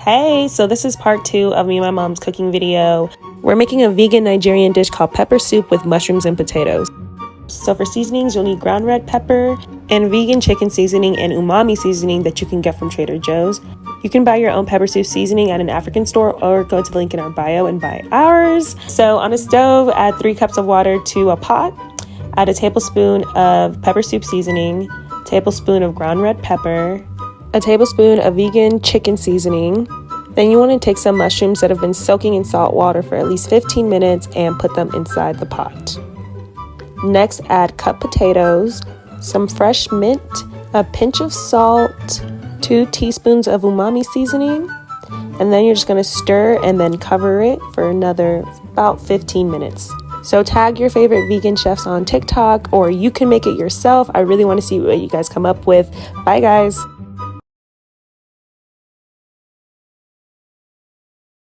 Hey, so this is part 2 of me and my mom's cooking video. We're making a vegan Nigerian dish called pepper soup with mushrooms and potatoes. So for seasonings, you'll need ground red pepper and vegan chicken seasoning and umami seasoning that you can get from Trader Joe's. You can buy your own pepper soup seasoning at an African store or go to the link in our bio and buy ours. So on a stove, add 3 cups of water to a pot. Add a tablespoon of pepper soup seasoning, tablespoon of ground red pepper, a tablespoon of vegan chicken seasoning. Then you want to take some mushrooms that have been soaking in salt water for at least 15 minutes and put them inside the pot. Next, add cut potatoes, some fresh mint, a pinch of salt, 2 teaspoons of umami seasoning, and then you're just going to stir and then cover it for another about 15 minutes. So tag your favorite vegan chefs on TikTok, or you can make it yourself. I really want to see what you guys come up with. Bye guys.